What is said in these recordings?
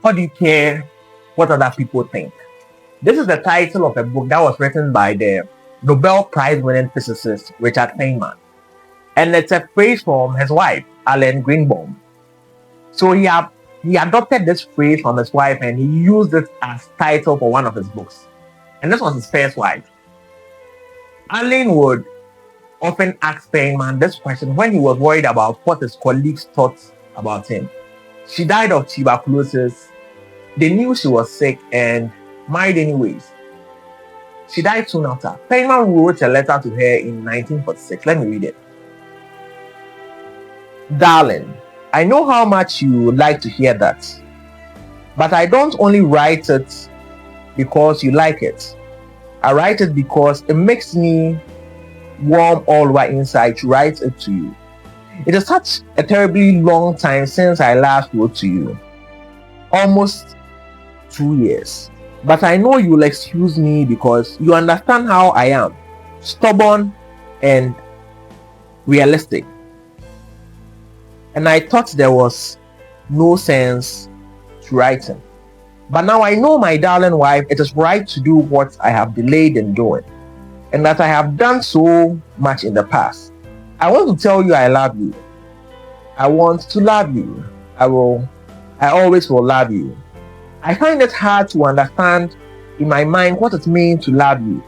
What do you care what other people think? This is the title of a book that was written by the Nobel Prize winning physicist Richard Feyman. And it's a phrase from his wife, Alan Greenbaum. So he adopted this phrase from his wife and he used it as title for one of his books. And this was his first wife. Alan would often ask Feyman this question when he was worried about what his colleagues thought about him. She died of tuberculosis. They knew she was sick and married anyways. She died soon after. Feyman wrote a letter to her in 1946. Let me read it. Darling, I know how much you would like to hear that, but I don't only write it because you like it. I write it because it makes me warm all over inside to write it to you. It is such a terribly long time since I last wrote to you. Almost 2 years. But I know you'll excuse me because you understand how I am. Stubborn and realistic. And I thought there was no sense to writing. But now I know, my darling wife, it is right to do what I have delayed in doing, and that I have done so much in the past. I want to tell you I love you. I want to love you. I always will love you. I find it hard to understand in my mind what it means to love you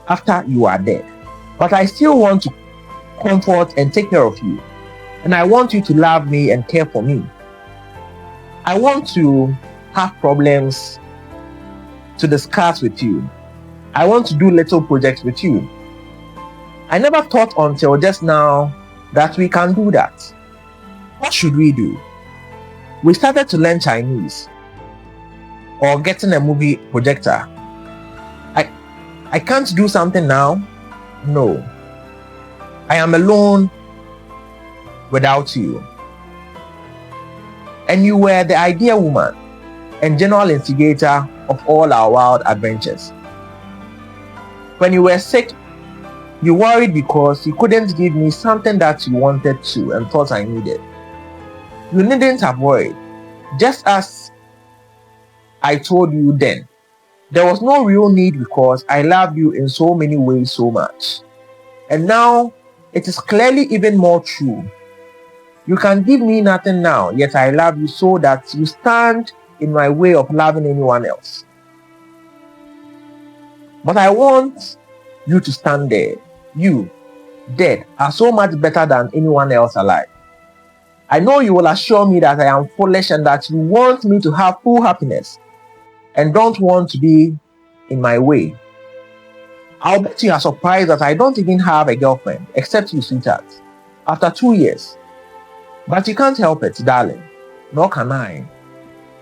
after you are dead. But I still want to comfort and take care of you. And I want you to love me and care for me. I want to have problems to discuss with you. I want to do little projects with you. I never thought until just now that we can do that. What should we do? We started to learn Chinese or getting a movie projector. I can't do something now. No. I am alone without you. And you were the ideal woman and general instigator of all our wild adventures. When you were sick, you worried because you couldn't give me something that you wanted to and thought I needed. You needn't have worried. Just as I told you then, there was no real need because I love you in so many ways so much. And now it is clearly even more true. You can give me nothing now, yet I love you so that you stand in my way of loving anyone else. But I want you to stand there. You, dead, are so much better than anyone else alive. I know you will assure me that I am foolish and that you want me to have full happiness and don't want to be in my way. I'll bet you are surprised that I don't even have a girlfriend, except you, sweetheart, after 2 years. But you can't help it, darling. Nor can I.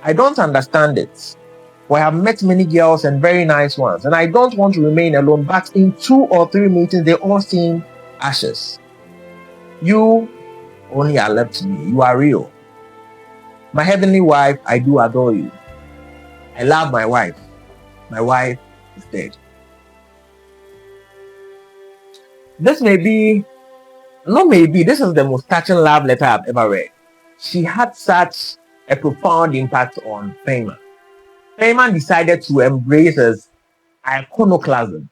I don't understand it. For I have met many girls and very nice ones, and I don't want to remain alone, but in 2 or 3 meetings, they all seem ashes. You only are left to me. You are real. My heavenly wife, I do adore you. I love my wife. My wife is dead. This is the most touching love letter I've ever read. She had such a profound impact on Feyman. Feyman decided to embrace his iconoclasm.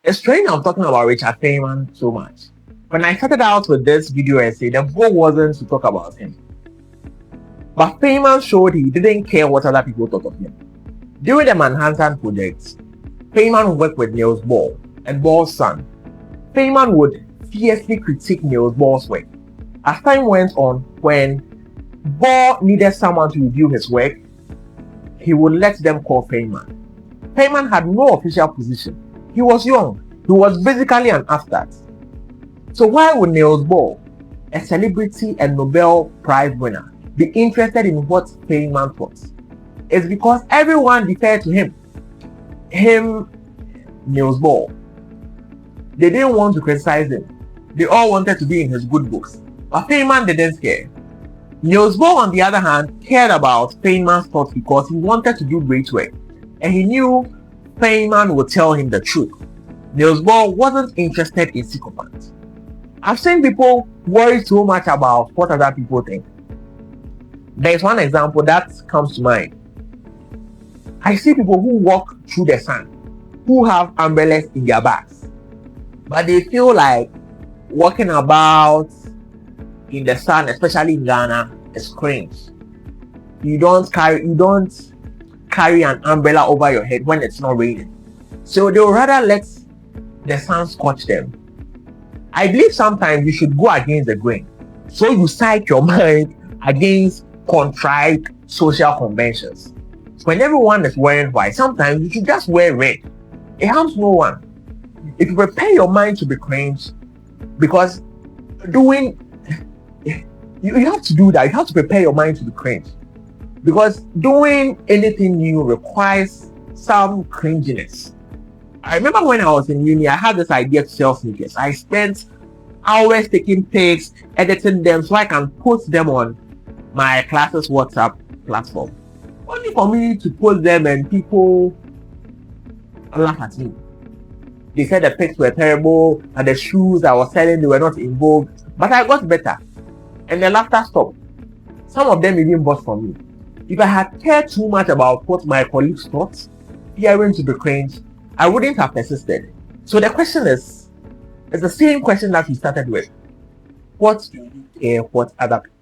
It's strange I'm talking about Richard Feyman so much. When I started out with this video essay, the goal wasn't to talk about him. But Feyman showed he didn't care what other people thought of him. During the Manhattan Project, Feyman worked with Niels Bohr and Bohr's son. Feyman would fiercely critique Niels Bohr's work. As time went on, when Bohr needed someone to review his work, he would let them call Feyman. Feyman had no official position. He was young. He was basically an afterthought. So why would Niels Bohr, a celebrity and Nobel Prize winner, be interested in what Feyman thought? It's because everyone deferred to him. Niels Bohr. They didn't want to criticize him. They all wanted to be in his good books. But Feyman didn't care. Niels Bohr, on the other hand, cared about Feynman's thoughts because he wanted to do great work. And he knew Feyman would tell him the truth. Niels Bohr wasn't interested in sycophants. I've seen people worry so much about what other people think. There's one example that comes to mind. I see people who walk through the sun, who have umbrellas in their bags, but they feel like walking about in the sun, especially in Ghana, is cringe. You don't carry an umbrella over your head when it's not raining, so they'll rather let the sun scorch them. I believe sometimes you should go against the grain, so you psych your mind against contrived social conventions. When everyone is wearing white, sometimes you should just wear red. It harms no one. If you prepare your mind to be cringe, because you have to do that. You have to prepare your mind to be cringe, because doing anything new requires some cringiness. I remember when I was in uni, I had this idea to sell sneakers. I spent hours taking pics, editing them so I can post them on my class's WhatsApp platform, only for me to post them and people laugh at me. They said the pics were terrible and the shoes I was selling, they were not in vogue, but I got better and the laughter stopped. Some of them even bought from me. If I had cared too much about what my colleagues thought, fearing to be cringe, I wouldn't have persisted. So the question is the same question that we started with. What do you care what other people